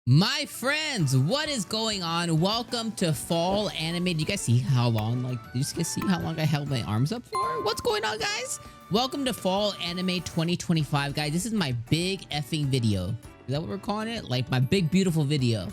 My friends, what is going on? Welcome to fall anime. Do you guys see how long, do you guys see how long I held my arms up for? What's going on, guys? Welcome to fall anime 2025, guys. This is my big effing video. Is that what we're calling it? Like my big, beautiful video.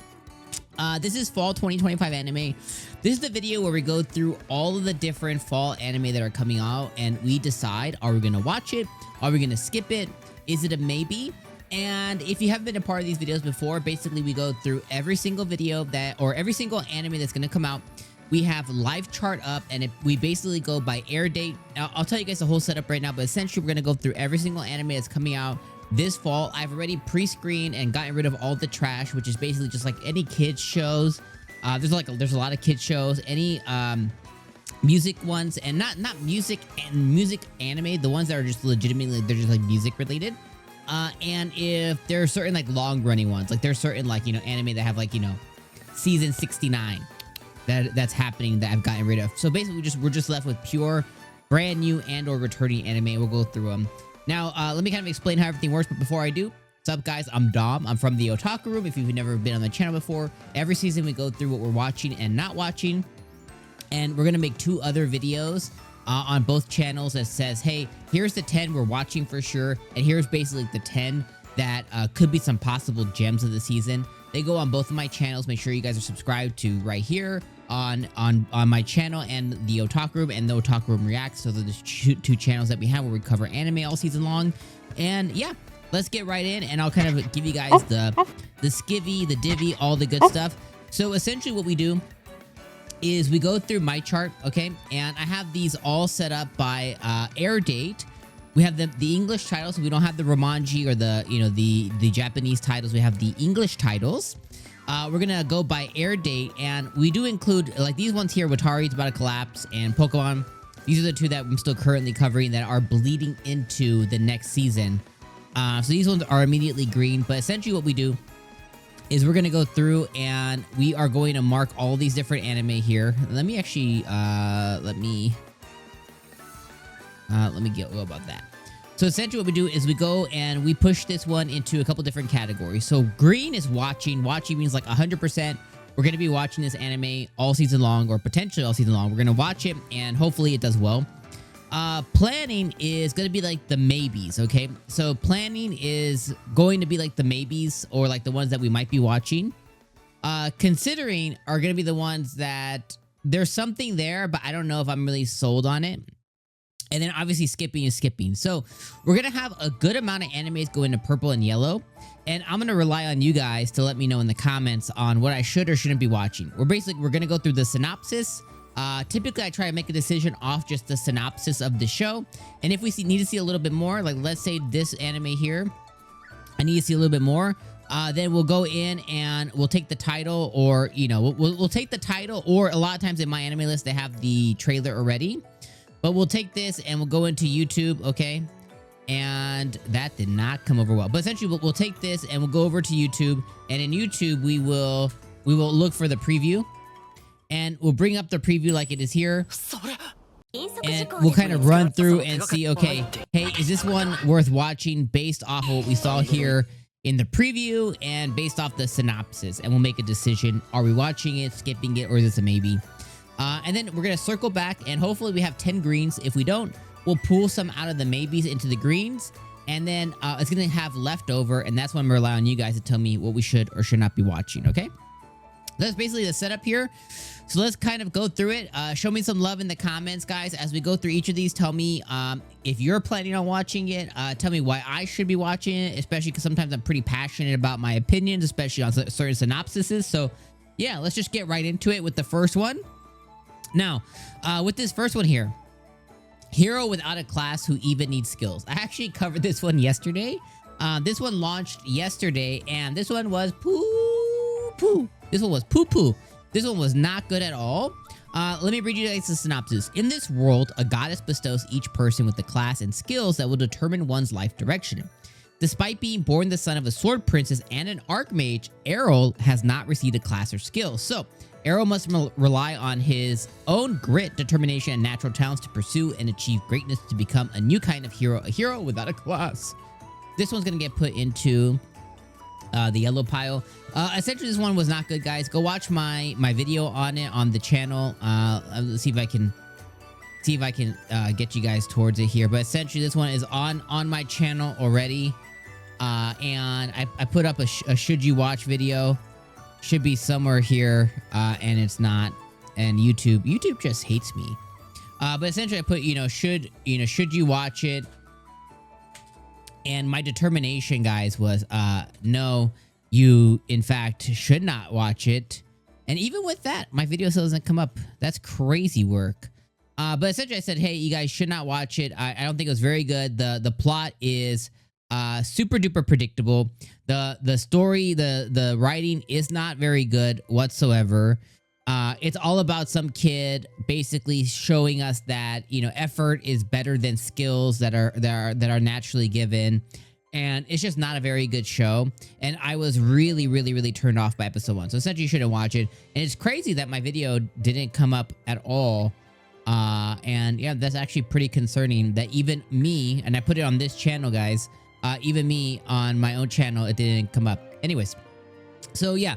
This is fall 2025 anime. This is the video where we go through all of the different fall anime that are coming out and we decide, are we gonna watch it? Are we gonna skip it? Is it a maybe? And if you haven't been a part of these videos before, basically we go through every single video or every single anime that's gonna come out. We have live chart up and we basically go by air date. I'll tell you guys the whole setup right now, but essentially we're gonna go through every single anime that's coming out this fall. I've already pre-screened and gotten rid of all the trash, which is basically just like any kids shows. There's a lot of kids shows, any music ones, and not music anime, the ones that are just legitimately, they're just like music related. And if there are certain like long running ones, like there's certain like, anime that have like, season 69 that's happening that I've gotten rid of. So basically we're just left with pure brand new and or returning anime. We'll go through them. Now, let me kind of explain how everything works. But before I do, what's up guys? I'm Dom. I'm from the Otaku Room. If you've never been on the channel before, every season we go through what we're watching and not watching. And we're going to make 2 other videos on both channels that says, hey, here's the 10 we're watching for sure, and here's basically the 10 that could be some possible gems of the season. They go on both of my channels. Make sure you guys are subscribed to right here on my channel and the Otaku Room and the Otaku Room Reacts. So those are the 2 channels that we have where we cover anime all season long. And yeah, let's get right in, and I'll kind of give you guys the skivvy, the divvy, all the good stuff. So essentially what we do is we go through my chart, okay? And I have these all set up by air date. We have the English titles. So we don't have the Romanji or the Japanese titles. We have the English titles. We're gonna go by air date, and we do include like these ones here, Watari's About to Collapse and Pokemon. These are the 2 that I'm still currently covering that are bleeding into the next season. So these ones are immediately green, but essentially what we do is we're going to go through and we are going to mark all these different anime here. Let me actually, let me go about that. So essentially what we do is we go and we push this one into a couple different categories. So green is watching. Watching means like 100%. We're going to be watching this anime all season long, or potentially all season long. We're going to watch it and hopefully it does well. Planning is going to be like the maybes, okay? So planning is going to be like the maybes or like the ones that we might be watching. Considering are going to be the ones that there's something there, but I don't know if I'm really sold on it. And then obviously skipping is skipping. So we're going to have a good amount of animes go into purple and yellow. And I'm going to rely on you guys to let me know in the comments on what I should or shouldn't be watching. We're going to go through the synopsis. Typically I try to make a decision off just the synopsis of the show, and if we need to see a little bit more, like let's say this anime here, I need to see a little bit more, then we'll go in and we'll take the title, or we'll take the title, or a lot of times in my anime list they have the trailer already, but we'll take this and we'll go into YouTube, okay? And that did not come over well, but essentially we'll take this and we'll go over to YouTube, and in YouTube we will look for the preview. And we'll bring up the preview like it is here. And we'll kind of run through and see, okay, hey, is this one worth watching based off of what we saw here in the preview and based off the synopsis? And we'll make a decision. Are we watching it, skipping it, or is this a maybe? And then we're going to circle back and hopefully we have 10 greens. If we don't, we'll pull some out of the maybes into the greens. And then it's going to have leftover. And that's when we rely on you guys to tell me what we should or should not be watching, okay? That's basically the setup here. So let's kind of go through it. Show me some love in the comments, guys, as we go through each of these. Tell me if you're planning on watching it. Tell me why I should be watching it, especially because sometimes I'm pretty passionate about my opinions, especially on certain synopsises. So yeah, let's just get right into it with the first one. Now, with this first one here, hero without a class who even needs skills. I actually covered this one yesterday. This one launched yesterday, and this one was poo-poo. This one was poo-poo. This one was not good at all. Let me read you guys the synopsis. In this world, a goddess bestows each person with the class and skills that will determine one's life direction. Despite being born the son of a sword princess and an archmage, Errol has not received a class or skill. So, Errol must rely on his own grit, determination, and natural talents to pursue and achieve greatness to become a new kind of hero, a hero without a class. This one's going to get put into the yellow pile. Essentially, this one was not good, guys. Go watch my video on it on the channel. Let's see if I can get you guys towards it here. But essentially, this one is on my channel already. And I put up a should you watch video. Should be somewhere here, and it's not. And YouTube just hates me. But essentially, I put should you watch it? And my determination, guys, was no, you in fact should not watch it. And even with that, my video still doesn't come up. That's crazy work. But essentially, I said, hey, you guys should not watch it. I don't think it was very good. The plot is super duper predictable. The story, the writing is not very good whatsoever. It's all about some kid basically showing us that effort is better than skills that are naturally given, and it's just not a very good show. And I was really turned off by episode 1. So essentially, you shouldn't watch it. And it's crazy that my video didn't come up at all. And yeah, that's actually pretty concerning that even me, and I put it on this channel, guys. Even me on my own channel, it didn't come up. Anyways, so yeah,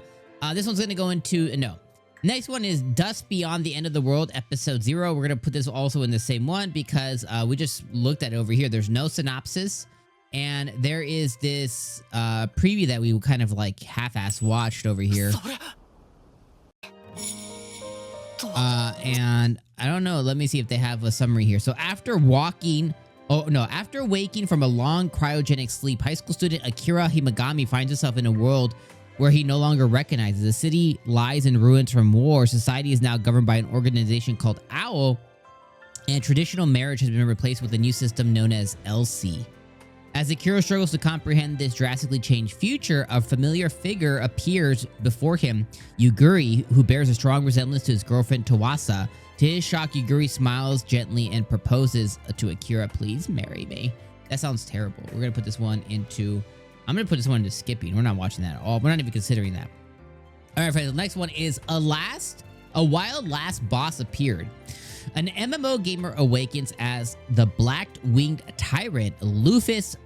this one's gonna go into no. Next one is Dust Beyond the End of the World, episode 0. We're gonna put this also in the same one because we just looked at it over here. There's no synopsis, and there is this preview that we kind of like half-ass watched over here. And I don't know. Let me see if they have a summary here. So after waking from a long cryogenic sleep, high school student Akira Himagami finds himself in a world where he no longer recognizes. The city lies in ruins from war. Society is now governed by an organization called OWL, and traditional marriage has been replaced with a new system known as LC. As Akira struggles to comprehend this drastically changed future, a familiar figure appears before him, Yuguri, who bears a strong resemblance to his girlfriend Tawasa. To his shock, Yuguri smiles gently and proposes to Akira, "Please marry me." That sounds terrible. We're going to put this one into... I'm going to put this one into skipping. We're not watching that at all. We're not even considering that. All right, friends. The next one is a wild last boss appeared. An MMO gamer awakens as the black-winged tyrant Lufus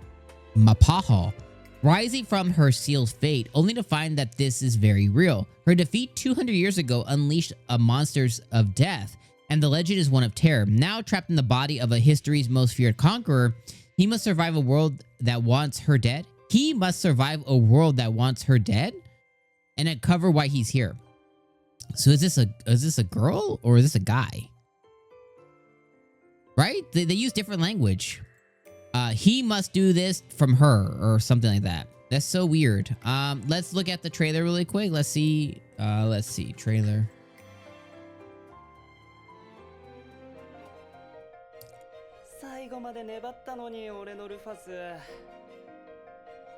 Mapaha, rising from her sealed fate, only to find that this is very real. Her defeat 200 years ago unleashed a monsters of death, and the legend is one of terror. Now trapped in the body of a history's most feared conqueror, he must survive a world that wants her dead. He must survive a world that wants her dead, and uncover why he's here. So is this a girl or is this a guy? Right? They use different language. He must do this from her or something like that. That's so weird. Let's look at the trailer really quick. Let's see trailer.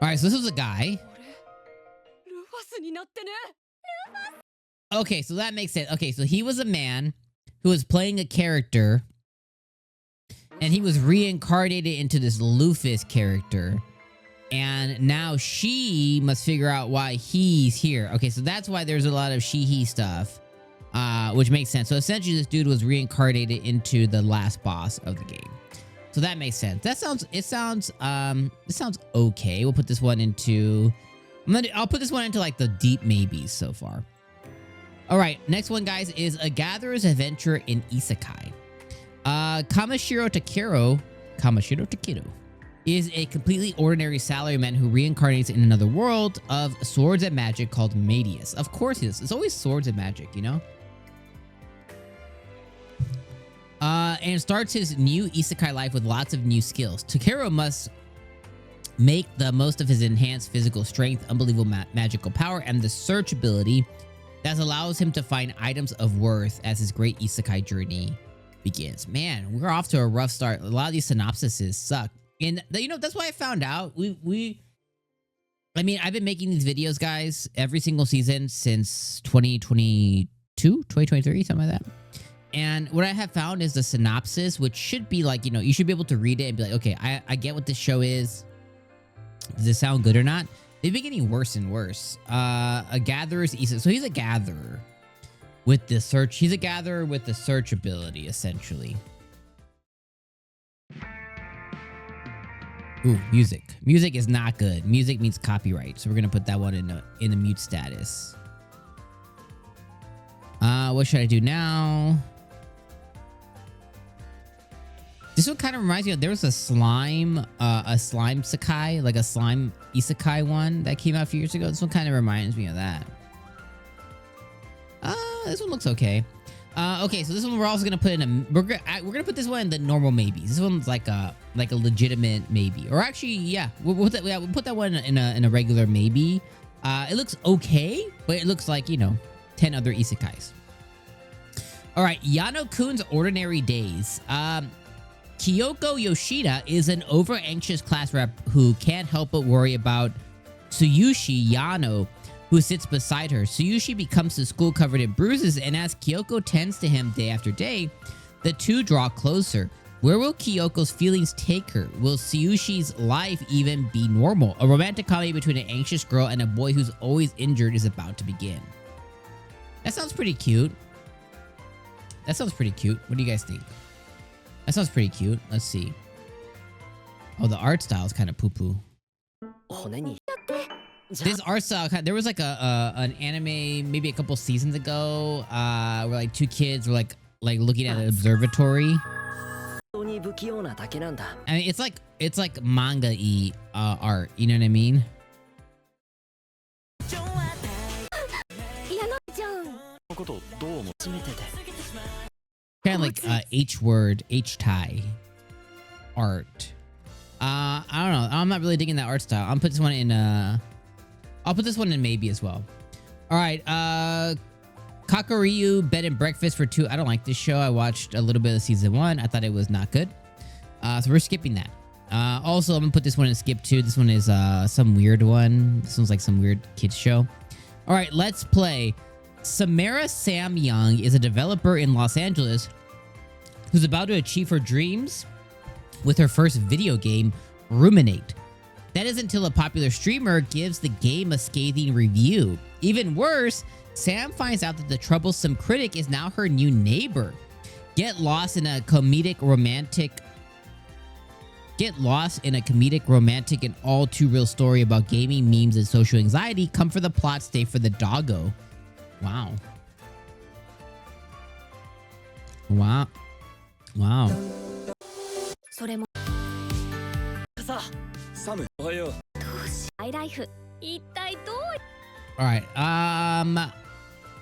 Alright, so this was a guy. Okay, so that makes sense. Okay, so he was a man who was playing a character, and he was reincarnated into this Lufus character. And now she must figure out why he's here. Okay, so that's why there's a lot of she-he stuff, which makes sense. So essentially, this dude was reincarnated into the last boss of the game. So that makes sense. It sounds okay. We'll put this one into... I'll put this one into like the deep maybes so far. All right, next one, guys, is A Gatherer's Adventure in Isekai. Kamishiro Takeru is a completely ordinary salaryman who reincarnates in another world of swords and magic called Medius. Of course he is. It's always swords and magic, you know? And starts his new isekai life with lots of new skills. Takeru must make the most of his enhanced physical strength, unbelievable magical power, and the search ability that allows him to find items of worth as his great isekai journey begins. Man, we're off to a rough start. A lot of these synopsises suck. And that's why I found out I mean, I've been making these videos, guys, every single season since 2022, 2023, something like that. And what I have found is the synopsis, which should be like, you should be able to read it and be like, okay, I get what this show is. Does it sound good or not? They've been getting worse and worse. A gatherer's isekai. So he's a gatherer with the search. He's a gatherer with the search ability, essentially. Ooh, music. Music is not good. Music means copyright, so we're gonna put that one in the mute status. What should I do now? This one kind of reminds me of, there was a slime Sakai, like a slime isekai one that came out a few years ago. This one kind of reminds me of that. This one looks okay. Okay, so this one we're also gonna put in a, we're gonna put this one in the normal maybes. This one's like a legitimate maybe, or actually, yeah, we'll put that one in a regular maybe. It looks okay, but it looks like, you know, 10 other isekais. All right, Yano-kun's Ordinary Days. Kyoko Yoshida is an over-anxious class rep who can't help but worry about Tsuyoshi Yano, who sits beside her. Tsuyoshi becomes to school covered in bruises, and as Kyoko tends to him day after day, the two draw closer. Where will Kyoko's feelings take her? Will Tsuyoshi's life even be normal? A romantic comedy between an anxious girl and a boy who's always injured is about to begin. That sounds pretty cute. That sounds pretty cute. What do you guys think? That sounds pretty cute. Let's see. Oh, the art style is kind of poo-poo. This art style, there was like an anime maybe a couple seasons ago, where like two kids were like looking at an observatory. I mean, it's like manga-y art. You know what I mean? Kind of like H-word, H-tie art. I don't know. I'm not really digging that art style. I'll put this one in I'll put this one in maybe as well. All right, Kakaryu Bed and Breakfast for 2. I don't like this show. I watched a little bit of season 1. I thought it was not good. So we're skipping that. Also, I'm gonna put this one in skip 2. This one is some weird one. This one's like some weird kids show. All right, let's play. Samara Sam Young is a developer in Los Angeles who's about to achieve her dreams with her first video game, Ruminate. That is until a popular streamer gives the game a scathing review. Even worse, Sam finds out that the troublesome critic is now her new neighbor. Get lost in a comedic, romantic, and all too real story about gaming, memes, and social anxiety. Come for the plot, stay for the doggo. Wow. Wow. Wow. Alright,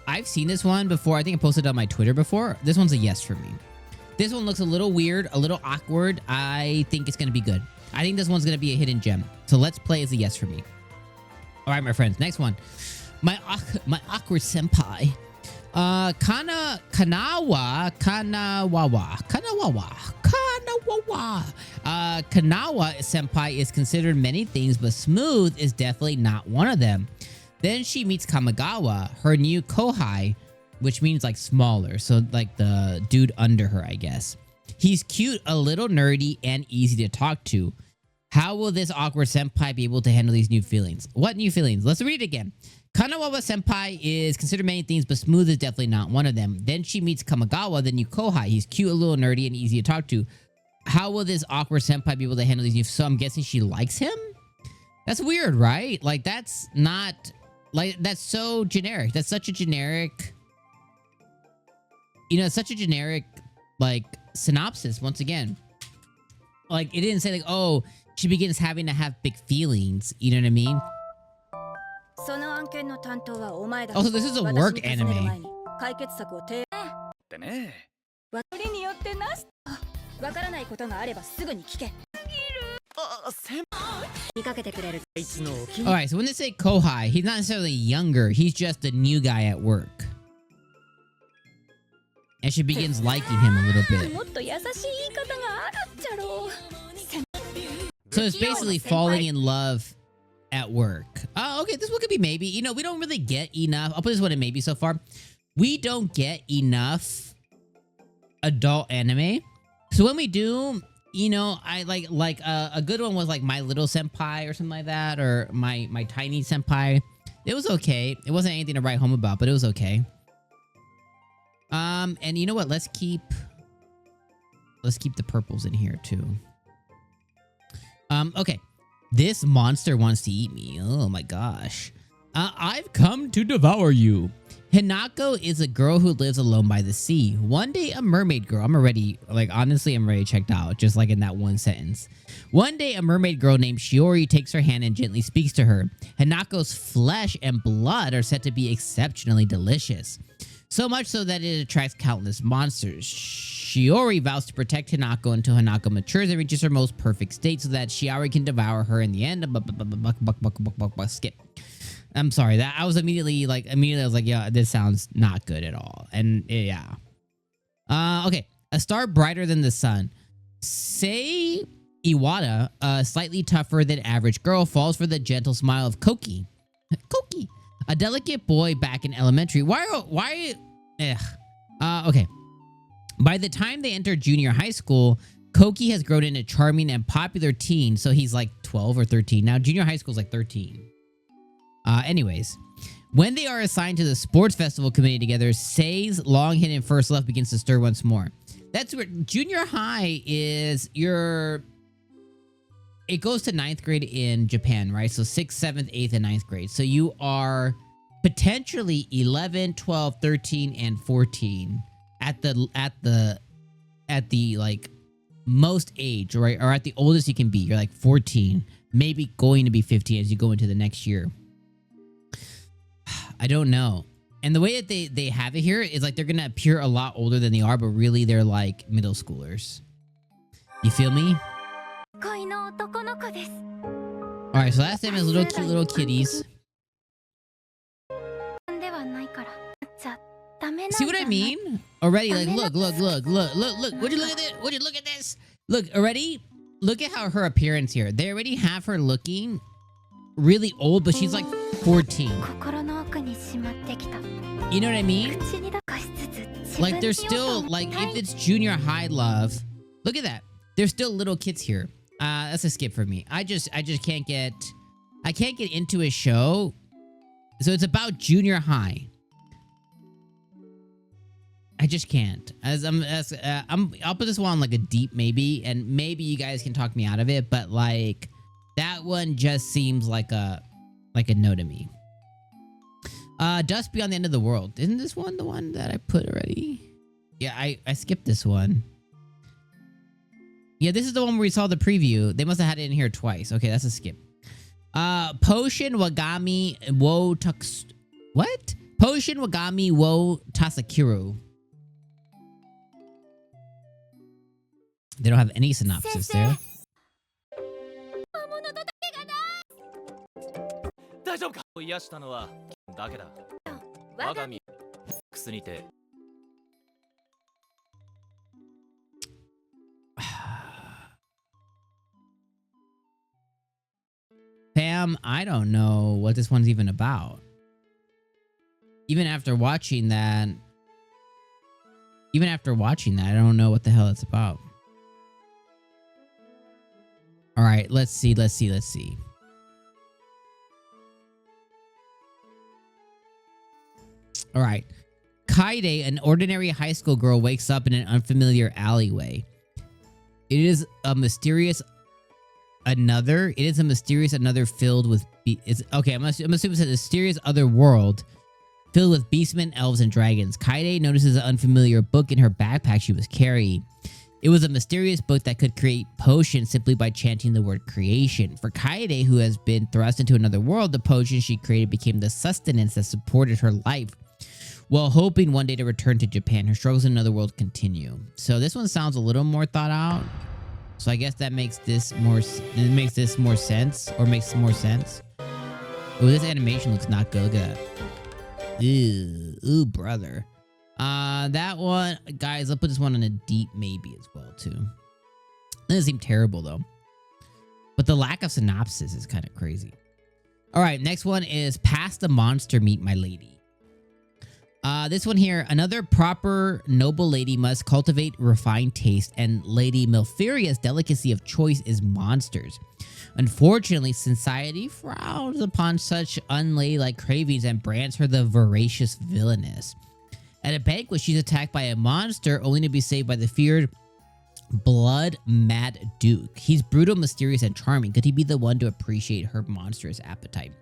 I've seen this one before. I think I posted it on my Twitter before. This one's a yes for me. This one looks a little weird, a little awkward. I think it's gonna be good. I think this one's gonna be a hidden gem. So let's play as a yes for me. Alright, my friends, next one. My awkward senpai. Kanawa senpai is considered many things, but smooth is definitely not one of them. Then she meets Kamigawa, her new kohai, which means like smaller, so like the dude under her, I guess. He's cute, a little nerdy, and easy to talk to. How will this awkward senpai be able to handle these new feelings? What new feelings? Let's read it again. Kanawa senpai is considered many things, but smooth is definitely not one of them. Then she meets Kamigawa, the new kohai. He's cute, a little nerdy, and easy to talk to. How will this awkward senpai be able to handle these new... So I'm guessing she likes him? That's weird, right? Like, that's not... Like, that's so generic. That's such a generic... You know, it's such a generic, like, synopsis, once again. Like, it didn't say, like, oh, she begins having to have big feelings. You know what I mean? Also, this is a work anime. Alright, so when they say kohai, he's not necessarily younger. He's just a new guy at work. And she begins liking him a little bit. So it's basically falling in love at work. Oh, okay, this one could be maybe. You know, we don't really get enough. I'll put this one in maybe so far. We don't get enough adult anime. So when we do, you know, I like a good one was like My Little Senpai or something like that, or my Tiny Senpai. It was okay. It wasn't anything to write home about, but it was okay. And you know what? Let's keep the purples in here too. Okay. This monster wants to eat me. Oh my gosh. I've come to devour you. Hinako is a girl who lives alone by the sea. One day, a mermaid girl. I'm already, like, honestly, I'm already checked out, just like in that one sentence. One day, a mermaid girl named Shiori takes her hand and gently speaks to her. Hinako's flesh and blood are said to be exceptionally delicious. So much so that it attracts countless monsters. Shiori vows to protect Hinako until Hinako matures and reaches her most perfect state so that Shiori can devour her in the end. Skip. I'm sorry, that I was immediately I was like, yeah, this sounds not good at all. And yeah. Okay. A star brighter than the sun. Sei Iwata, a slightly tougher than average girl, falls for the gentle smile of Koki. Koki, a delicate boy back in elementary. Okay. By the time they enter junior high school, Koki has grown into a charming and popular teen. So he's like 12 or 13. Now junior high school is like 13. Anyways, when they are assigned to the sports festival committee together, Sei's long hidden first love begins to stir once more. That's where junior high is it goes to 9th grade in Japan, right? So 6th, 7th, 8th, and 9th grade. So you are potentially 11, 12, 13, and 14 at the like most age, right? Or at the oldest you can be. You're like 14, maybe going to be 15 as you go into the next year. I don't know. And the way that they have it here is like they're gonna appear a lot older than they are, but really they're like middle schoolers. You feel me? Alright, so last time is little cute little kitties. See what I mean? Already, like, look. Would you look at this? Would you look at this? Look, already, look at how her appearance here. They already have her looking really old, but she's like 14. You know what I mean? Like, there's still, like, if it's junior high love, look at that. There's still little kids here. That's a skip for me. I just can't get into a show. So it's about junior high. I just can't. I'll put this one on like a deep maybe, and maybe you guys can talk me out of it, but like that one just seems like a no to me. Dust Beyond the End of the World. Isn't this one the one that I put already? Yeah, I skipped this one. Yeah, this is the one where we saw the preview. They must have had it in here twice. Okay, that's a skip. Potion Wagami wo Taks... What? Potion Wagami wo Tasakiru. They don't have any synopsis there. Pam, I don't know what this one's even about. Even after watching that, I don't know what the hell it's about. All right, let's see. All right. Kaede, an ordinary high school girl, wakes up in an unfamiliar alleyway. It is a mysterious another filled with I'm assuming it's a mysterious other world filled with beastmen, elves, and dragons. Kaede notices an unfamiliar book in her backpack she was carrying. It was a mysterious book that could create potions simply by chanting the word creation. For Kaede, who has been thrust into another world, the potion she created became the sustenance that supported her life. While hoping one day to return to Japan, her struggles in another world continue. So this one sounds a little more thought out. So I guess that makes this more sense. Oh, this animation looks not good. Look at that. Ooh, brother. That one, guys, I'll put this one on a deep maybe as well, too. Doesn't seem terrible, though. But the lack of synopsis is kind of crazy. All right, next one is Past the Monster, Meet My Lady. This one here, another proper noble lady must cultivate refined taste, and Lady Milferia's delicacy of choice is monsters. Unfortunately, society frowns upon such unladylike cravings and brands her the voracious Villainous. At a banquet, she's attacked by a monster, only to be saved by the feared Blood Mad Duke. He's brutal, mysterious, and charming. Could he be the one to appreciate her monstrous appetite?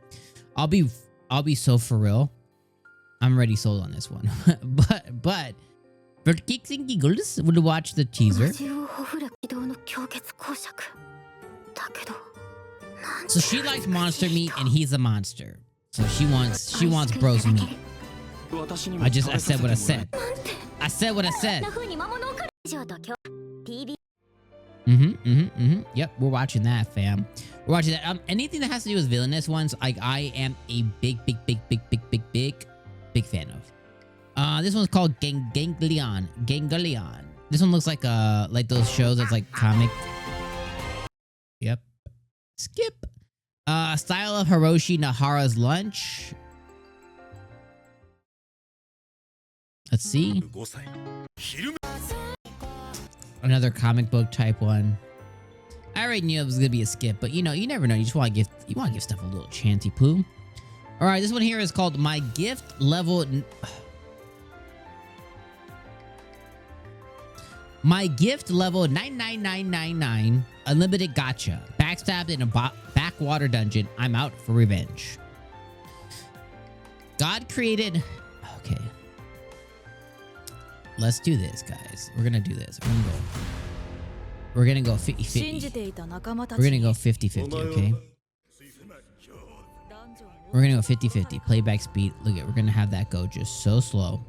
I'll be so for real. I'm already sold on this one. but for kicks and giggles, we'll watch the teaser. So she likes monster meat and he's a monster. So she wants bros meat. I said what I said. I said what I said. Yep, we're watching that, fam. We're watching that. Anything that has to do with villainous ones, like I am a big fan of. This one's called Ganglion. This one looks like those shows that's like comic. Yep. Skip. Style of Hiroshi Nahara's lunch. Let's see. Another comic book type one. I already knew it was gonna be a skip, but you know, you never know. You just want to give stuff a little chanty poo. All right, this one here is called My Gift Level. My Gift Level 99999 Unlimited Gacha. Backstabbed in a backwater dungeon. I'm out for revenge. God created. Okay. Let's do this, guys. We're gonna do this. We're gonna go 50-50. We're gonna go 50-50, okay? We're gonna go 50-50. Playback speed. Look at, we're gonna have that go just so slow.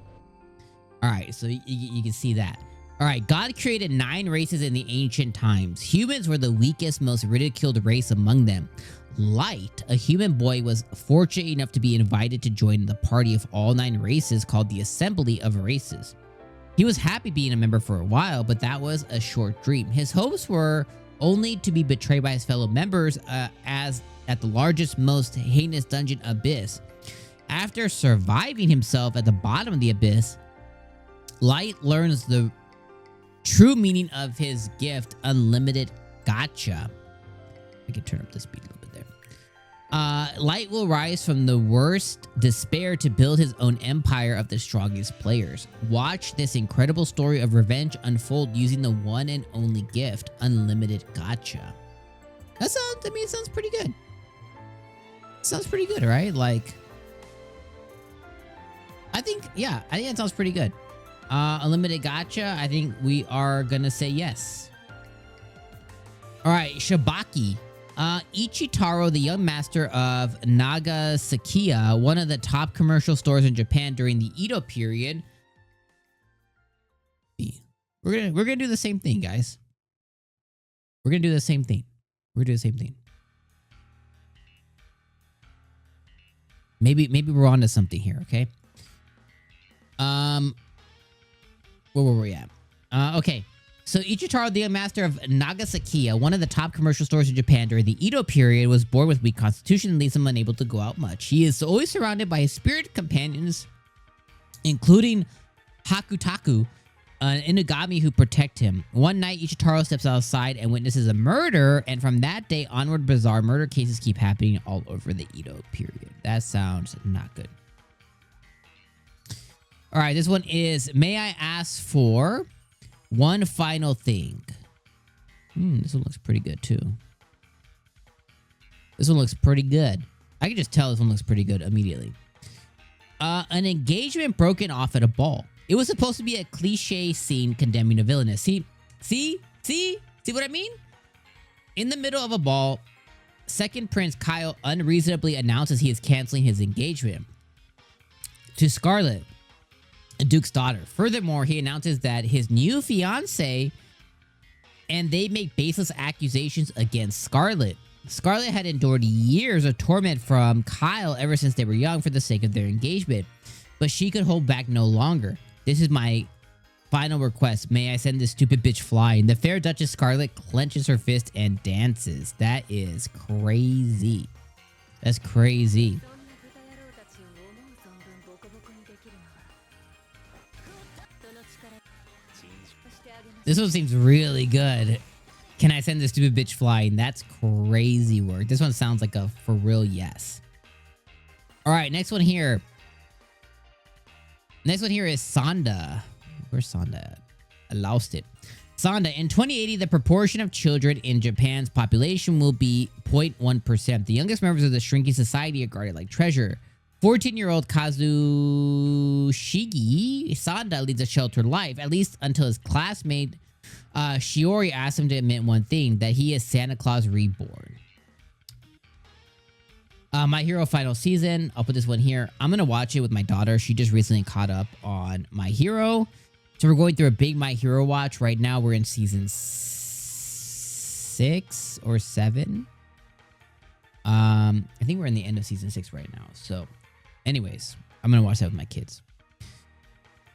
All right, so you can see that. All right, God created 9 races in the ancient times. Humans were the weakest, most ridiculed race among them. Light, a human boy, was fortunate enough to be invited to join the party of all 9 races called the Assembly of Races. He was happy being a member for a while, but that was a short dream. His hopes were only to be betrayed by his fellow members as at the largest, most heinous dungeon, Abyss. After surviving himself at the bottom of the Abyss, Light learns the true meaning of his gift, Unlimited Gacha. I can turn up the speed a little bit there. Light will rise from the worst despair to build his own empire of the strongest players. Watch this incredible story of revenge unfold using the one and only gift, Unlimited Gacha. That sounds, I mean, it sounds pretty good. Sounds pretty good, right? Like, I think it sounds pretty good. Unlimited Gacha, I think we are gonna say yes. All right, Shibaki. Ichitaro, the young master of Nagasakiya, one of the top commercial stores in Japan during the Edo period. We're gonna do the same thing, guys. We're gonna do the same thing. Maybe we're onto something here, okay? Where were we at? Okay. So Ichitaro, the master of Nagasakiya, one of the top commercial stores in Japan during the Edo period, was born with weak constitution and leaves him unable to go out much. He is always surrounded by his spirit companions, including Hakutaku, an Inugami who protect him. One night, Ichitaro steps outside and witnesses a murder, and from that day onward, bizarre murder cases keep happening all over the Edo period. That sounds not good. All right, this one is, may I ask for one final thing? This one looks pretty good, too. This one looks pretty good. I can just tell this one looks pretty good immediately. An engagement broken off at a ball. It was supposed to be a cliche scene condemning a villainess. See what I mean? In the middle of a ball, second prince Kyle unreasonably announces he is canceling his engagement to Scarlet, Duke's daughter. Furthermore, he announces that his new fiance, and they make baseless accusations against Scarlet. Scarlet had endured years of torment from Kyle ever since they were young for the sake of their engagement, but she could hold back no longer. This is my final request. May I send this stupid bitch flying? The fair Duchess Scarlet clenches her fist and dances. That is crazy. That's crazy. This one seems really good. Can I send this stupid bitch flying? That's crazy work. This one sounds like a for real yes. All right, next one here. Next one here is Sonda. Where's Sonda at? I lost it. Sonda, in 2080, the proportion of children in Japan's population will be 0.1%. The youngest members of the shrinking society are guarded like treasure. 14-year-old Kazushige Sonda leads a sheltered life, at least until his classmate Shiori asks him to admit one thing, that he is Santa Claus reborn. My Hero final season. I'll put this one here. I'm going to watch it with my daughter. She just recently caught up on My Hero. So we're going through a big My Hero watch. Right now we're in season 6 or 7. I think we're in the end of season 6 right now. So anyways, I'm going to watch that with my kids.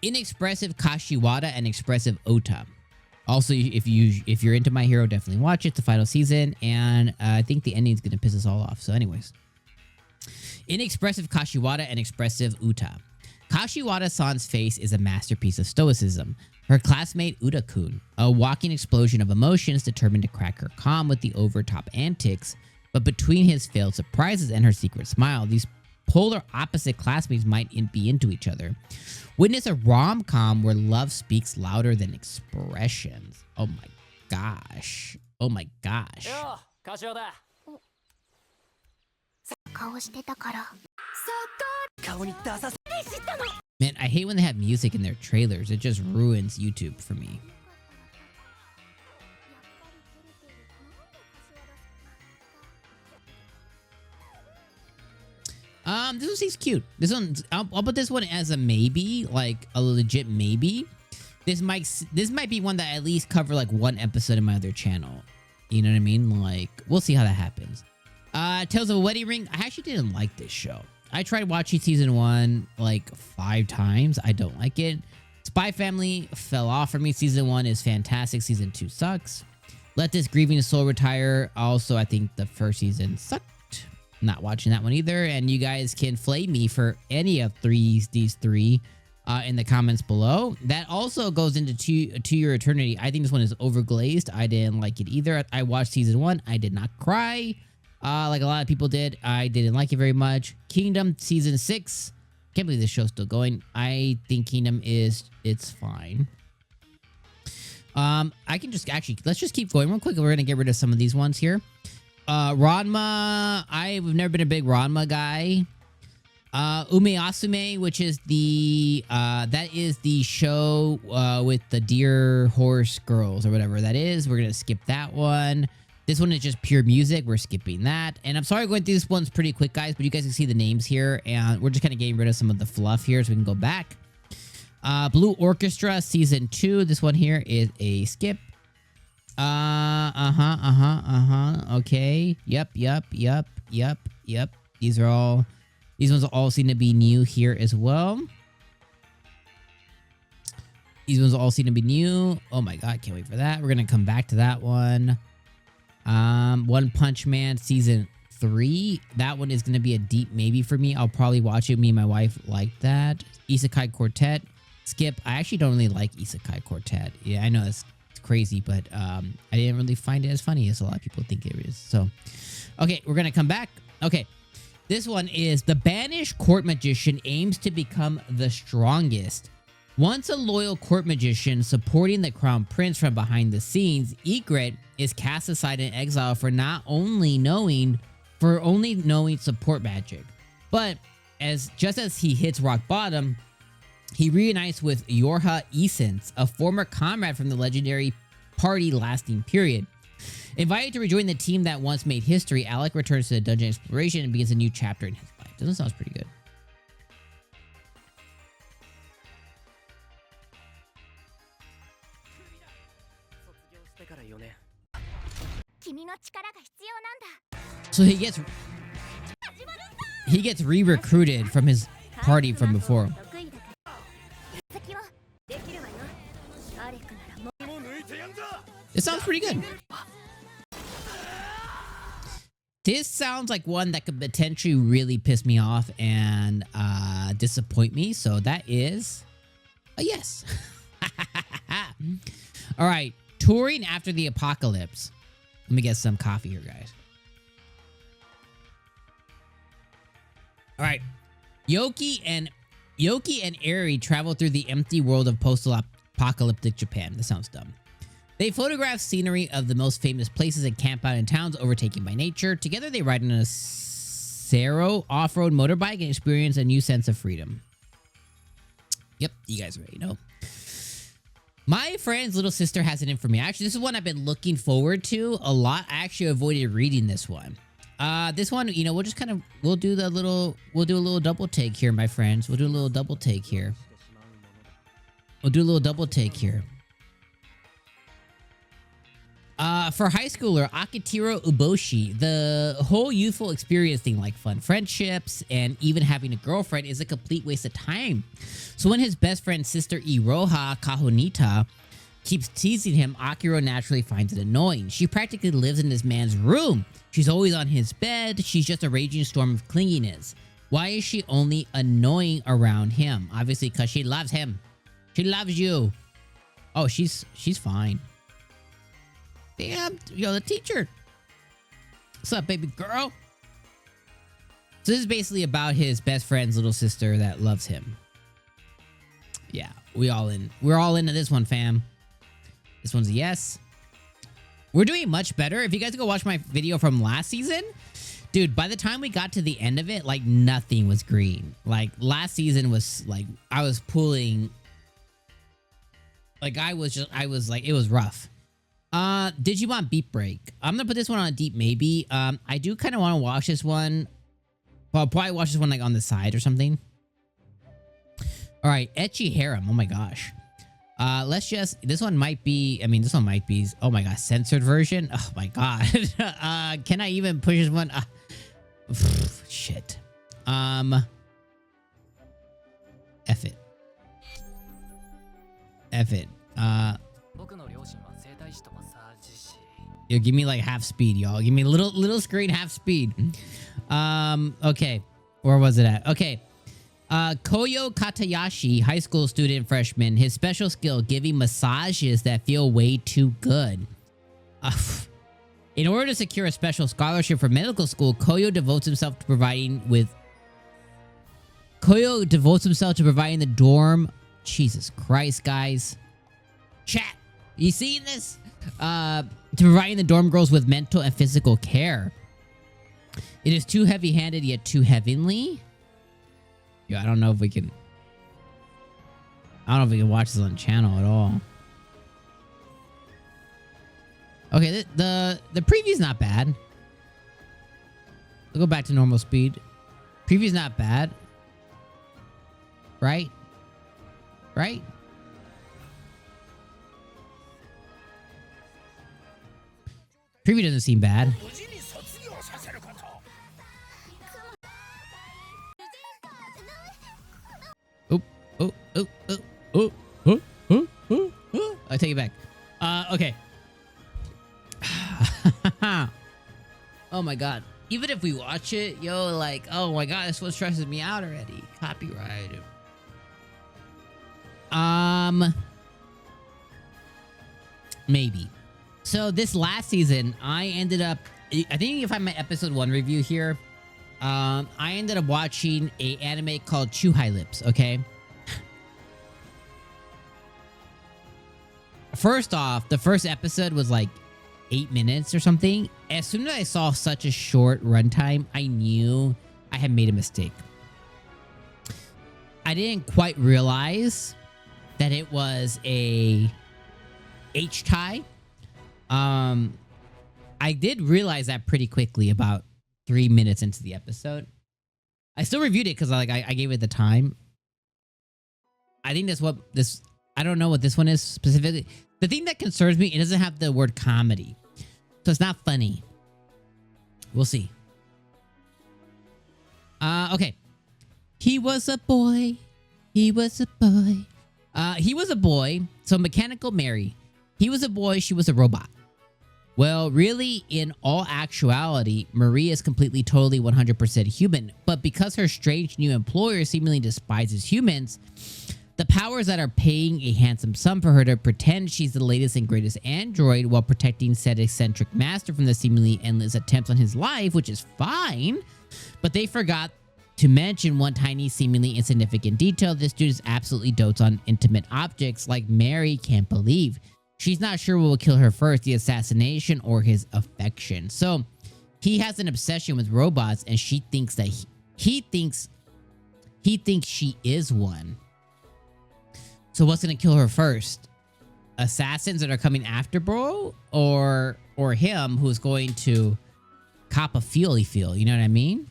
Inexpressive Kashiwada and Expressive Ota. Also, if you're into My Hero, definitely watch it. It's the final season. And I think the ending's going to piss us all off. So anyways. Inexpressive Kashiwada and Expressive Uta. Kashiwada-san's face is a masterpiece of stoicism. Her classmate Uda-kun, a walking explosion of emotions determined to crack her calm with the over-top antics, but between his failed surprises and her secret smile, these polar opposite classmates might be into each other. Witness a rom-com where love speaks louder than expressions. Oh my gosh. Oh my gosh. Man, I hate when they have music in their trailers. It just ruins YouTube for me. This one seems cute. This one, I'll put this one as a maybe, like a legit maybe. This might be one that I at least cover like one episode in my other channel. You know what I mean? Like, we'll see how that happens. Tales of a Wedding Ring. I actually didn't like this show. I tried watching season 1 like 5 times. I don't like it. Spy Family fell off for me. Season 1 is fantastic. Season 2 sucks. Let This Grieving Soul Retire. Also, I think the first season sucked. Not watching that one either. And you guys can flame me for any of these three in the comments below. That also goes into To Your Eternity. I think this one is overglazed. I didn't like it either. I watched season 1. I did not cry. Like a lot of people did. I didn't like it very much. Kingdom season 6. Can't believe this show's still going. I think Kingdom it's fine. I can just let's just keep going real quick. We're gonna get rid of some of these ones here. Ranma. I've never been a big Ranma guy. Ume Asume, which is that is the show with the deer horse girls or whatever that is. We're gonna skip that one. This one is just pure music. We're skipping that. And I'm sorry going through this one's pretty quick, guys, but you guys can see the names here. And we're just kind of getting rid of some of the fluff here so we can go back. Blue Orchestra Season 2. This one here is a skip. Okay. Yep. These ones all seem to be new here as well. These ones all seem to be new. Oh my god, can't wait for that. We're gonna come back to that one. One Punch Man Season 3. That one is going to be a deep maybe for me. I'll probably watch it. Me and my wife like that. Isekai Quartet. Skip. I actually don't really like Isekai Quartet. Yeah, I know it's crazy, but I didn't really find it as funny as a lot of people think it is. So, okay, we're going to come back. Okay, this one is the Banished Court Magician aims to become the strongest. Once a loyal court magician supporting the crown prince from behind the scenes, 𝐒𝐻𝐿 is cast aside in exile for only knowing support magic. But just as he hits rock bottom, he reunites with Yorha Essence, a former comrade from the legendary party lasting period. Invited to rejoin the team that once made history, Alec returns to the dungeon exploration and begins a new chapter in his life. Doesn't sound pretty good. So he gets re-recruited from his party from before. It sounds pretty good. This sounds like one that could potentially really piss me off and disappoint me. So that is a yes. All right. Touring after the apocalypse. Let me get some coffee here, guys. All right. Yoki and Eri travel through the empty world of post-apocalyptic Japan. This sounds dumb. They photograph scenery of the most famous places and camp out in towns overtaken by nature. Together, they ride on a Sero off-road motorbike and experience a new sense of freedom. Yep, you guys already know. My friend's little sister has it in for me. Actually, this is one I've been looking forward to a lot. I actually avoided reading this one. This one, you know, we'll just kind of, we'll do a little double take here, my friends. We'll do a little double take here. For high schooler Akitiro Uboshi, the whole youthful experience thing like fun friendships and even having a girlfriend is a complete waste of time. So when his best friend's sister Iroha Kahonita keeps teasing him, Akiro naturally finds it annoying. She practically lives in this man's room. She's always on his bed. She's just a raging storm of clinginess. Why is she only annoying around him? Obviously because she loves him. She loves you. Oh, she's fine. Damn, yo, the teacher. What's up, baby girl? So this is basically about his best friend's little sister that loves him. Yeah, we're all into this one, fam. This one's a yes. We're doing much better. If you guys go watch my video from last season, dude, by the time we got to the end of it, like nothing was green. Like last season was like, I was pulling. Like it was rough. Digimon Beat Break. I'm gonna put this one on a deep maybe. I do kind of want to watch this one. Well, I'll probably watch this one like on the side or something. All right, Edgy Harem. Oh my gosh. Let's just. This one might be. I mean, this one might be. Oh my gosh, censored version. Oh my god. Can I even push this one? Shit. F it. F it. Yo, give me like half speed, y'all. Give me a little screen half speed. Okay. Where was it at? Okay. Koyo Katayashi, high school student freshman. His special skill, giving massages that feel way too good. In order to secure a special scholarship for medical school, Koyo devotes himself to providing the dorm. Jesus Christ, guys. Chat. You seeing this? To providing the dorm girls with mental and physical care. It is too heavy-handed yet too heavenly. Yo, I don't know if we can watch this on the channel at all. Okay, the preview's not bad. We'll go back to normal speed. Preview's not bad. Right? Right? Preview doesn't seem bad. I take it back. Okay. Oh my god. Even if we watch it, yo, like, oh my god, this one stresses me out already. Copyright. Maybe. So this last season, I ended up, I think you can find my episode 1 review here. I ended up watching a anime called 𝐒𝐻𝐻𝐿 Lips, okay? First off, the first episode was like 8 minutes or something. As soon as I saw such a short runtime, I knew I had made a mistake. I didn't quite realize that it was a H-tie. I did realize that pretty quickly about 3 minutes into the episode. I still reviewed it because I gave it the time. I think that's what this... I don't know what this one is specifically. The thing that concerns me, it doesn't have the word comedy. So it's not funny. We'll see. Okay. He was a boy. He was a boy. He was a boy. So Mechanical Mary. He was a boy. She was a robot. Well, really, in all actuality, Marie is completely, totally, 100% human. But because her strange new employer seemingly despises humans, the powers that are paying a handsome sum for her to pretend she's the latest and greatest android while protecting said eccentric master from the seemingly endless attempts on his life, which is fine. But they forgot to mention one tiny, seemingly insignificant detail. This dude is absolutely dotes on intimate objects like Mary can't believe. She's not sure what will kill her first, the assassination or his affection. So he has an obsession with robots, and she thinks that he thinks she is one. So what's gonna kill her first? Assassins that are coming after bro, or him who's going to cop a feely feel, you know what I mean?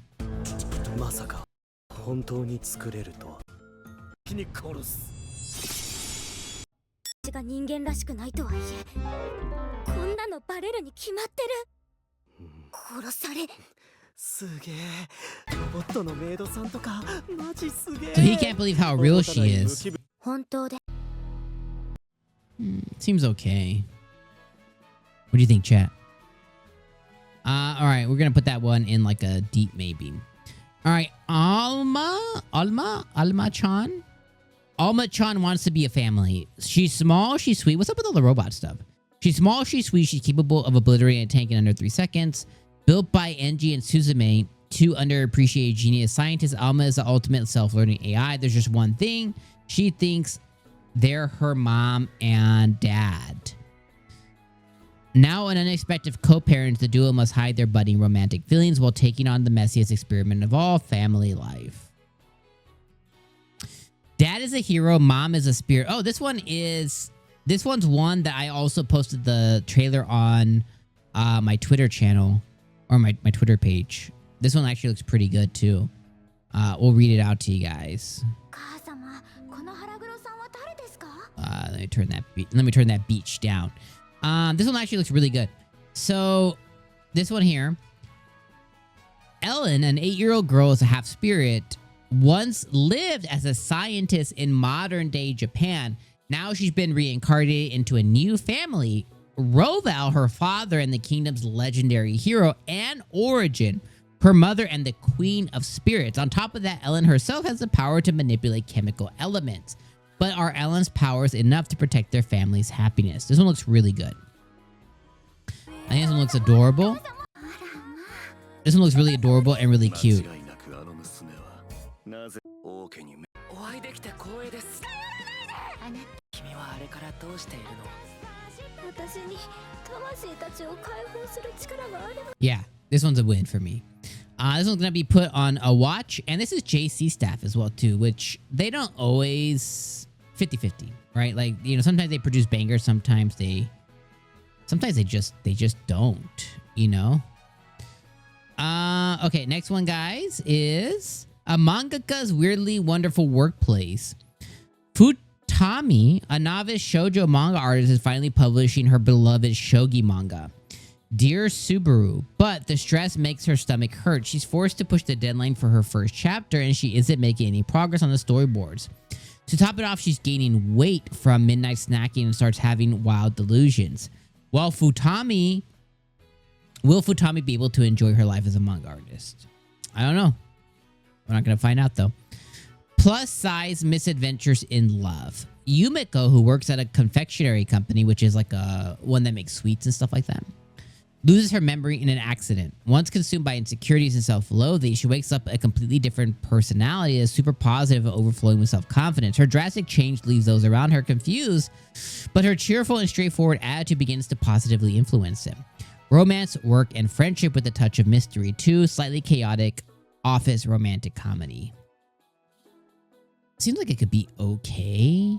So he can't believe how real she is. Seems okay. What do you think, chat? Alright, we're gonna put that one in like a deep maybe. Alright, Alma-chan? Alma-chan wants to be a family. She's small, she's sweet. What's up with all the robot stuff? She's small, she's sweet, she's capable of obliterating a tank in under 3 seconds. Built by Edgy and 𝐒𝐚𝐧𝐽𝐫𝐭, two underappreciated genius scientists. Alma is the ultimate self-learning AI. There's just one thing. She thinks they're her mom and dad. Now an unexpected co-parent, the duo must hide their budding romantic feelings while taking on the messiest experiment of all, family life. Dad is a hero, mom is a spirit. Oh, this one's one that I also posted the trailer on my Twitter channel, or my Twitter page. This one actually looks pretty good too. We'll read it out to you guys. Let me turn that beach down. This one actually looks really good. So this one here, Ellen, an 8-year-old girl, is a half spirit, once lived as a scientist in modern day Japan. Now she's been reincarnated into a new family. Roval, her father and the kingdom's legendary hero and origin, her mother and the queen of spirits. On top of that, Ellen herself has the power to manipulate chemical elements. But are Ellen's powers enough to protect their family's happiness? This one looks really good. I think this one looks adorable. This one looks really adorable and really cute. Yeah, this one's a win for me. This one's gonna be put on a watch, and this is JC staff as well too, which they don't always 50-50, right? Like, you know, sometimes they produce bangers, sometimes they just don't, you know. Okay, next one, guys, is a mangaka's weirdly wonderful workplace. Futami, a novice shoujo manga artist, is finally publishing her beloved shogi manga, Dear Subaru, but the stress makes her stomach hurt. She's forced to push the deadline for her first chapter, and she isn't making any progress on the storyboards. To top it off, she's gaining weight from midnight snacking and starts having wild delusions. Will Futami be able to enjoy her life as a manga artist? I don't know. We're not going to find out, though. Plus size misadventures in love. Yumiko, who works at a confectionery company, which is like a one that makes sweets and stuff like that, loses her memory in an accident. Once consumed by insecurities and self-loathing, she wakes up a completely different personality that is super positive and overflowing with self-confidence. Her drastic change leaves those around her confused, but her cheerful and straightforward attitude begins to positively influence them. Romance, work, and friendship with a touch of mystery. 2 slightly chaotic office romantic comedy. Seems like it could be okay.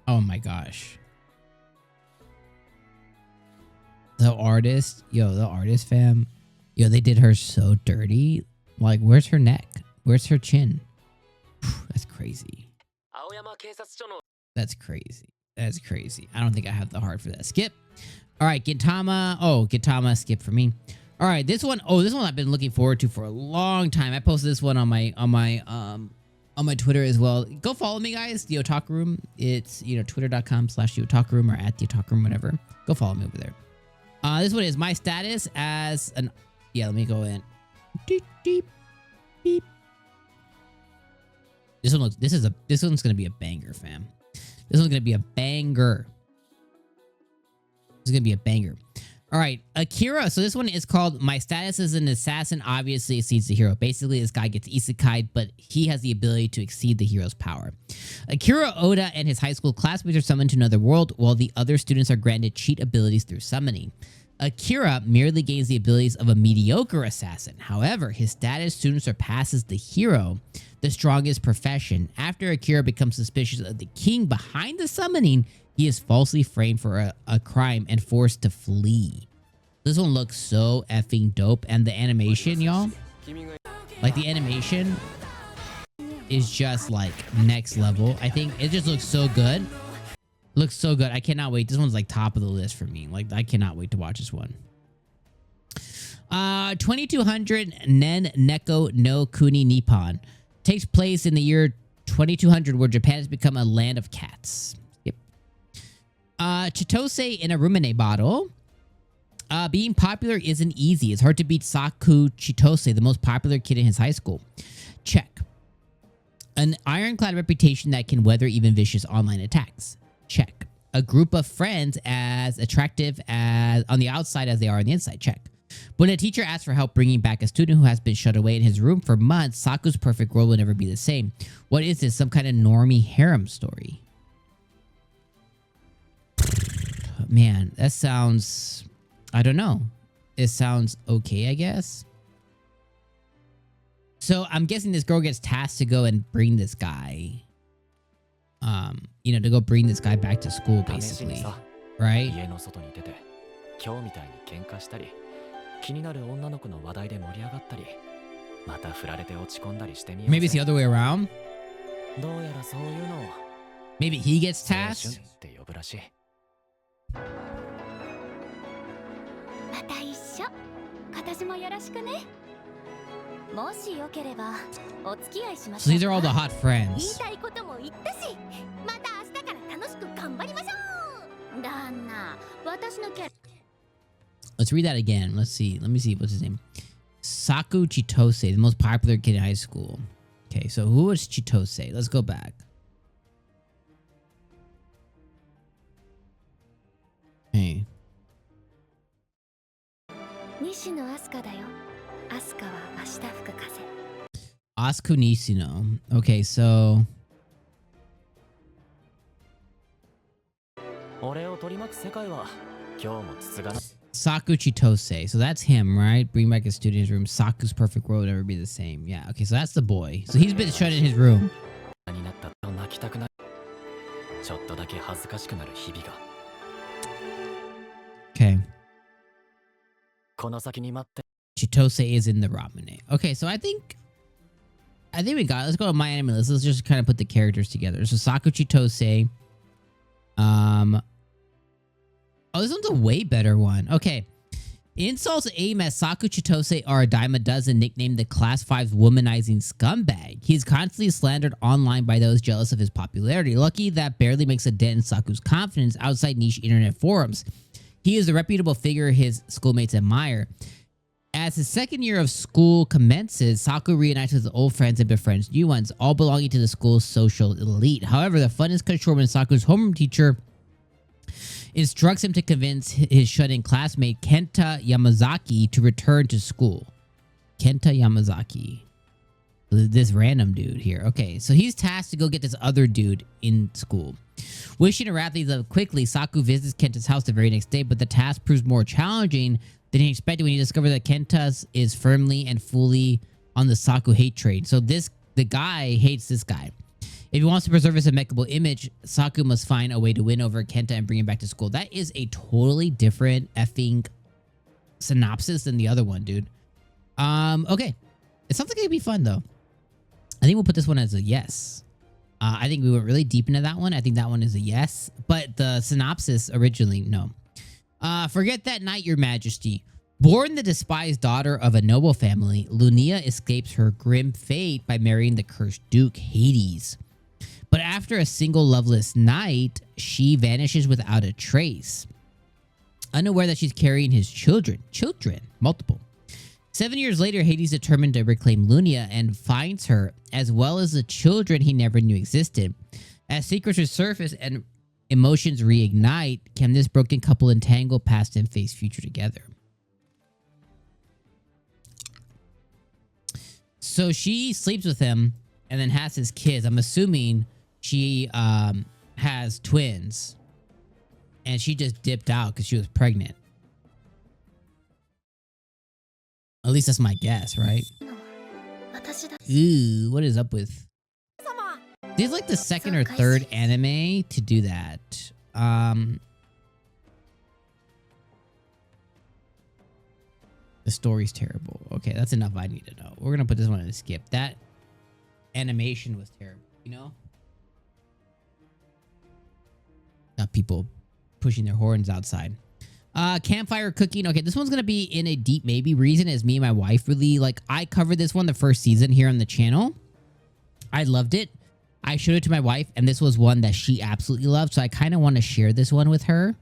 Oh my gosh. The artist, the artist fam. Yo, they did her so dirty. Like, where's her neck? Where's her chin? That's crazy. That's crazy. That's crazy. I don't think I have the heart for that. Skip. All right, Gintama. Oh, Gintama, skip for me. All right, this one. Oh, this one I've been looking forward to for a long time. I posted this one on my Twitter as well. Go follow me, guys. The Otaku Room. It's, twitter.com/the Otaku Room or at the Otaku Room, whatever. Go follow me over there. This one is my status as an. Yeah, let me go in. Deep, deep, beep. This one looks. This one's gonna be a banger, fam. This one's gonna be a banger. This is gonna be a banger. All right, Akira. So this one is called My Status as an Assassin Obviously Exceeds the Hero. Basically, this guy gets isekai, but he has the ability to exceed the hero's power. Akira Oda and his high school classmates are summoned to another world, while the other students are granted cheat abilities through summoning. Akira merely gains the abilities of a mediocre assassin. However, his status soon surpasses the hero, the strongest profession. After Akira becomes suspicious of the king behind the summoning, he is falsely framed for a crime and forced to flee. This one looks so effing dope. And the animation, y'all, like the animation is just like next level. I think it just looks so good. Looks so good. I cannot wait. This one's like top of the list for me. Like, I cannot wait to watch this one. 2200 Nen Neko no Kuni Nippon takes place in the year 2200, where Japan has become a land of cats. Yep. Chitose in a ruminate bottle. Being popular isn't easy. It's hard to beat Saku Chitose, the most popular kid in his high school. Check. An ironclad reputation that can weather even vicious online attacks. Check. A group of friends as attractive as on the outside as they are on the inside. Check. When a teacher asks for help bringing back a student who has been shut away in his room for months, Saku's perfect world will never be the same. What is this? Some kind of normie harem story? Man, that sounds... I don't know. It sounds okay, I guess. So I'm guessing this girl gets tasked to go and bring this guy... you know, to go bring this guy back to school, basically, right? Maybe it's the other way around. Maybe he gets tasked. So these are all the hot friends. Let's read that again. Let's see. Let me see. What's his name? Saku Chitose, the most popular kid in high school. Okay, so who was Chitose? Let's go back. Hey. Asuka Nishino. Okay, so... Saku Chitose. So that's him, right? Bring back a student in his room. Saku's perfect world will never be the same. Yeah, okay, so that's the boy. So he's been shut in his room. Okay. Chitose is in the ruminate. Okay, so I think we got it. Let's go to my anime list. Let's just kind of put the characters together. So Saku Chitose. Oh, this one's a way better one. Okay. Insults aimed at Saku Chitose are a dime a dozen, nicknamed the Class 5's womanizing scumbag. He's constantly slandered online by those jealous of his popularity. Lucky that barely makes a dent in Saku's confidence outside niche internet forums. He is a reputable figure his schoolmates admire. As his second year of school commences, Saku reunites with old friends and befriends new ones, all belonging to the school's social elite. However, the fun is cut short when Saku's homeroom teacher instructs him to convince his shut-in classmate Kenta Yamazaki to return to school. Kenta Yamazaki. This random dude here. Okay, so he's tasked to go get this other dude in school. Wishing to wrap these up quickly, Saku visits Kenta's house the very next day, but the task proves more challenging than he expected when he discovered that Kenta is firmly and fully on the Saku hate train. So the guy hates this guy. If he wants to preserve his impeccable image, Saku must find a way to win over Kenta and bring him back to school. That is a totally different effing synopsis than the other one, dude. Okay. It sounds like it'd be fun, though. I think we'll put this one as a yes. I think we went really deep into that one. I think that one is a yes. But the synopsis originally, no. Forget that night, your majesty. Born the despised daughter of a noble family, Lunia escapes her grim fate by marrying the cursed Duke, Hades. But after a single loveless night, she vanishes without a trace. Unaware that she's carrying his children, multiple. 7 years later, Hades determined to reclaim Lunia and finds her, as well as the children he never knew existed. As secrets resurface and Emotions reignite. Can this broken couple entangle past and face future together? So she sleeps with him and then has his kids. I'm assuming she has twins. And she just dipped out because she was pregnant. At least that's my guess, right? Ooh, what is up with... This is like the second or third anime to do that. The story's terrible. Okay, that's enough I need to know. We're gonna put this one in a skip. That animation was terrible, you know? Got people pushing their horns outside. Campfire cooking. Okay, this one's gonna be in a deep maybe. Reason is me and my wife really like. I covered this one the first season here on the channel. I loved it. I showed it to my wife, and this was one that she absolutely loved. So I kind of want to share this one with her.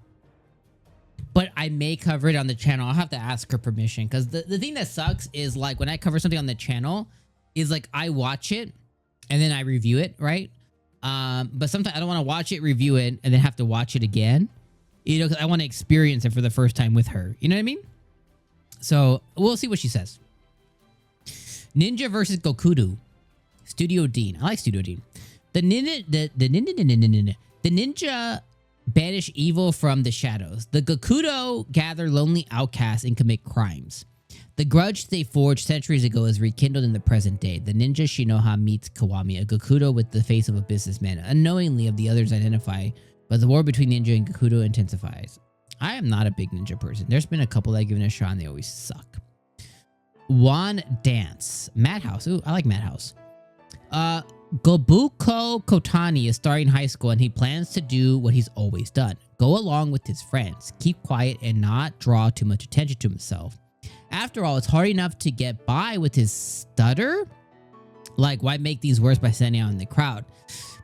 But I may cover it on the channel. I'll have to ask her permission because the thing that sucks is like when I cover something on the channel is like I watch it and then I review it, right? But sometimes I don't want to watch it, review it, and then have to watch it again. You know, because I want to experience it for the first time with her. You know what I mean? So we'll see what she says. Ninja versus Gokudou. Studio Dean. I like Studio Dean. The ninja banish evil from the shadows. The Gokudou gather lonely outcasts and commit crimes. The grudge they forged centuries ago is rekindled in the present day. The ninja Shinoha meets Kawami, a Gokudou with the face of a businessman, unknowingly of the others identify, but the war between ninja and Gokudou intensifies. I am not a big ninja person. There's been a couple that I've given a shot and they always suck. Wan Dance. Madhouse. Ooh, I like Madhouse. Gobuko Kotani is starting high school and he plans to do what he's always done. Go along with his friends, keep quiet and not draw too much attention to himself. After all, it's hard enough to get by with his stutter. Like, why make things worse by standing out in the crowd?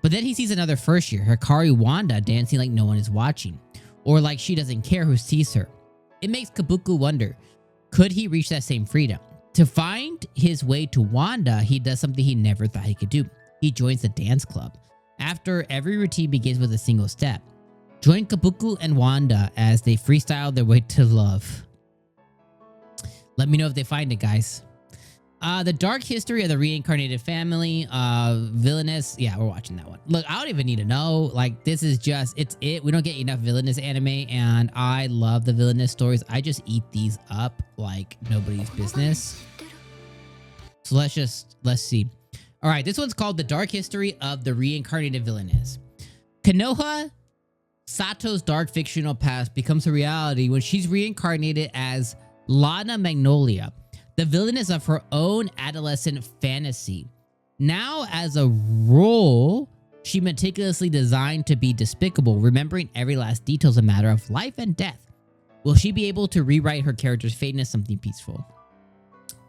But then he sees another first year, Hikari Wanda, dancing like no one is watching. Or like she doesn't care who sees her. It makes Kabuku wonder, could he reach that same freedom? To find his way to Wanda, he does something he never thought he could do. He joins the dance club. After every routine begins with a single step. Join Kabuku and Wanda as they freestyle their way to love. Let me know if they find it, guys. The dark history of the reincarnated family. Villainous. Yeah, we're watching that one. Look, I don't even need to know. Like, this is just, it's it. We don't get enough Villainous anime, and I love the Villainous stories. I just eat these up like nobody's business. So let's see. All right, this one's called The Dark History of the Reincarnated Villainous. Konoha Sato's dark fictional past becomes a reality when she's reincarnated as Lana Magnolia, the villainess of her own adolescent fantasy. Now, as a role, she meticulously designed to be despicable, remembering every last detail is a matter of life and death. Will she be able to rewrite her character's fate into something peaceful?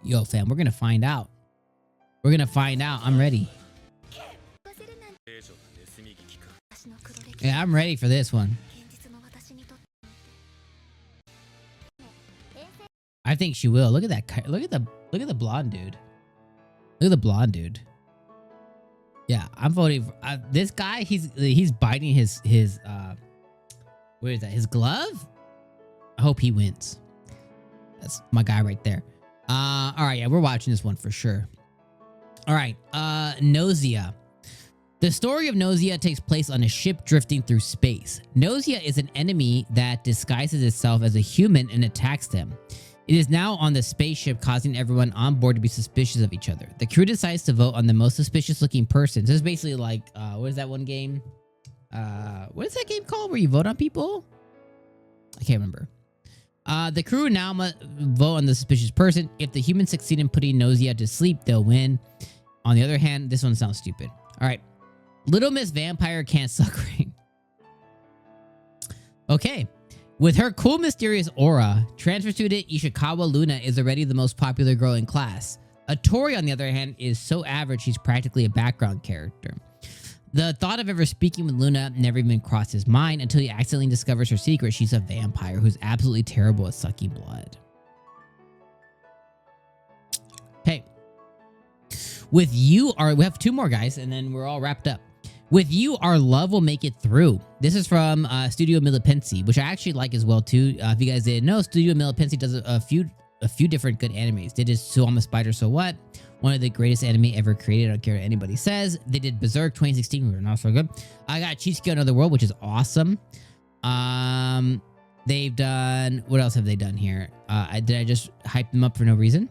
Yo, fam, we're gonna find out. We're gonna find out. I'm ready. Yeah, I'm ready for this one. I think she will. Look at that. Look at the blonde dude. Look at the blonde dude. Yeah, I'm voting for this guy. He's biting his what is that? His glove? I hope he wins. That's my guy right there. All right, yeah, we're watching this one for sure. All right, Nosea. The story of Nosea takes place on a ship drifting through space. Nosea is an enemy that disguises itself as a human and attacks them. It is now on the spaceship, causing everyone on board to be suspicious of each other. The crew decides to vote on the most suspicious looking person. So it's basically like, what is that one game? What is that game called where you vote on people? I can't remember. The crew now must vote on the suspicious person. If the humans succeed in putting Nosea to sleep, they'll win. On the other hand, this one sounds stupid. All right. Little Miss Vampire can't suck ring. Okay. With her cool, mysterious aura, transfer student Ishikawa Luna is already the most popular girl in class. Atori, on the other hand, is so average she's practically a background character. The thought of ever speaking with Luna never even crossed his mind until he accidentally discovers her secret. She's a vampire who's absolutely terrible at sucking blood. Okay. We have two more guys, and then we're all wrapped up. With you, our love will make it through. This is from Studio Milipensi, which I actually like as well too. If you guys didn't know, Studio Milipensi does a few different good animes. They did So I'm a Spider, So What? One of the greatest anime ever created. I don't care what anybody says. They did Berserk 2016, which were not so good. I got Chisuke Another World, which is awesome. They've done, what else have they done here? Did I just hype them up for no reason?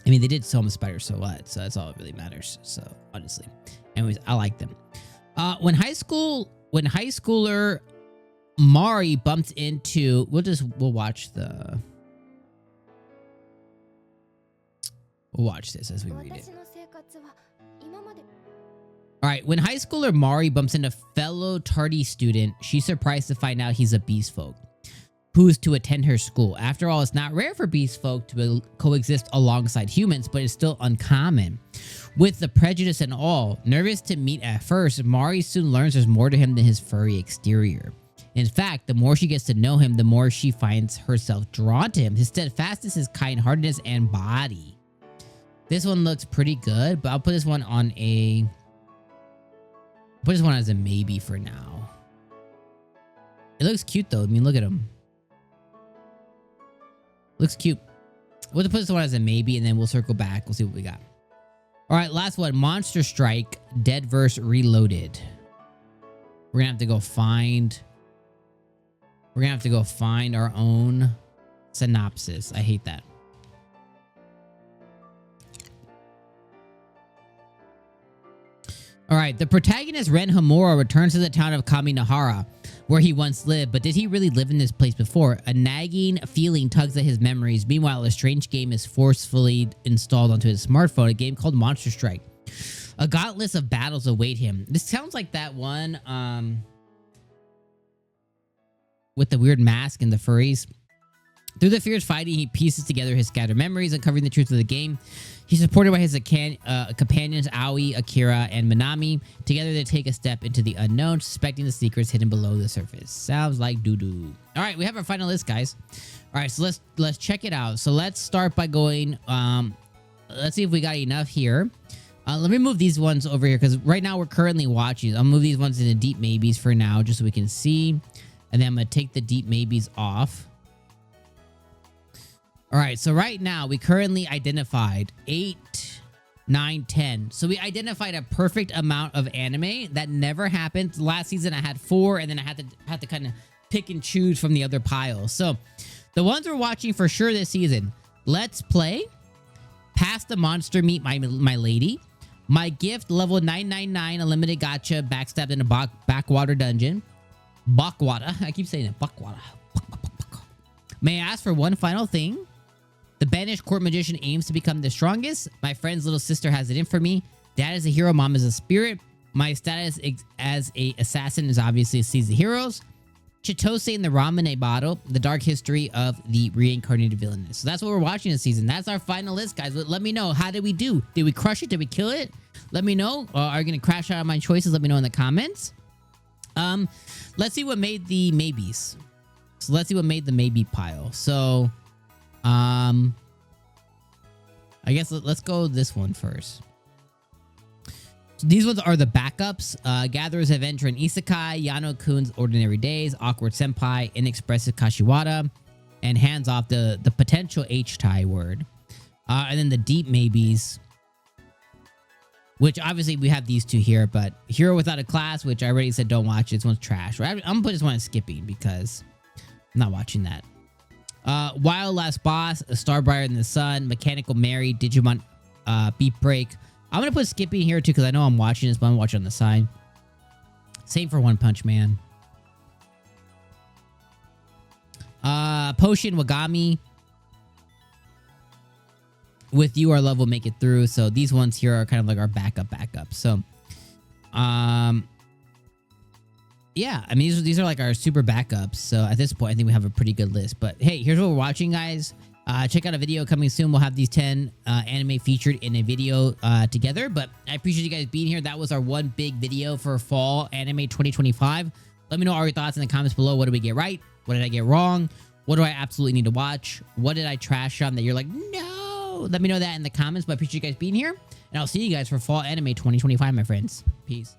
I mean, they did So I'm a Spider, So What? So that's all that really matters. So honestly, anyways, I like them. When high schooler Mari bumped into, we'll watch this as we read it. All right, when high schooler Mari bumps into fellow tardy student, she's surprised to find out he's a beast folk who's to attend her school. After all, it's not rare for beast folk to coexist alongside humans, but it's still uncommon. With the prejudice and all, nervous to meet at first, Mari soon learns there's more to him than his furry exterior. In fact, the more she gets to know him, the more she finds herself drawn to him. His steadfastness, his kind-heartedness, and body. This one looks pretty good, but I'll put this one on as a maybe for now. It looks cute though. I mean, look at him. Looks cute. We'll put this one as a maybe, and then we'll circle back. We'll see what we got. All right, last one. Monster Strike Deadverse Reloaded. We're gonna have to go find. We're gonna have to go find our own synopsis. I hate that. All right, the protagonist Ren Hamura returns to the town of Kaminahara, where he once lived, but did he really live in this place before? A nagging feeling tugs at his memories. Meanwhile, a strange game is forcefully installed onto his smartphone, a game called Monster Strike. A gauntlet of battles await him. This sounds like that one with the weird mask and the furries. Through the fierce fighting, he pieces together his scattered memories, uncovering the truth of the game. He's supported by his companions Aoi, Akira, and Minami. Together, they take a step into the unknown, suspecting the secrets hidden below the surface. Sounds like doo-doo. All right, we have our final list, guys. All right, so let's check it out. So let's start by going. Let's see if we got enough here. Let me move these ones over here because right now we're currently watching. I'll move these ones into deep maybes for now, just so we can see. And then I'm gonna take the deep maybes off. All right, so right now we currently identified 8, 9, 10. So we identified a perfect amount of anime. That never happened. Last season I had 4, and then I had to kind of pick and choose from the other piles. So the ones we're watching for sure this season: Let's Play, Past the Monster, Meet My Lady, My Gift, Level 999, Unlimited Gacha, Backstabbed in a Backwater Dungeon, Bakwada. I keep saying it, Bakwada. May I ask for one final thing? The Banished Court Magician aims to become the strongest. My friend's little sister has it in for me. Dad is a hero, mom is a spirit. My status as a assassin is obviously Seize the Heroes. Chitose in the ruminate bottle. The dark history of the reincarnated villainous. So that's what we're watching this season. That's our final list, guys. Let me know. How did we do? Did we crush it? Did we kill it? Let me know. Are you going to crash out on my choices? Let me know in the comments. Let's see what made the maybes. So let's see what made the maybe pile. So... I guess let's go this one first. So these ones are the backups. Gatherer's Adventure in Isekai, Yano-kun's Ordinary Days, Awkward Senpai, Inexpressive Kashiwada, and Hands Off, the potential H-tie word. And then the deep maybes, which obviously we have these two here, but Hero Without a Class, which I already said don't watch. This one's trash. I'm gonna put this one as skipping because I'm not watching that. Wild Last Boss, A Star Brighter Than the Sun, Mechanical Mary, Digimon Beat Break. I'm going to put skipping here too because I know I'm watching this, but I'm watching on the side. Same for One Punch Man. Potion Wagami. With You, Our Love Will Make It Through. So these ones here are kind of like our backup. So, yeah, I mean, these are like our super backups. So at this point, I think we have a pretty good list. But hey, here's what we're watching, guys. Check out a video coming soon. We'll have these 10 anime featured in a video together. But I appreciate you guys being here. That was our one big video for fall anime 2025. Let me know all your thoughts in the comments below. What did we get right? What did I get wrong? What do I absolutely need to watch? What did I trash on that you're like, no? Let me know that in the comments. But I appreciate you guys being here. And I'll see you guys for fall anime 2025, my friends. Peace.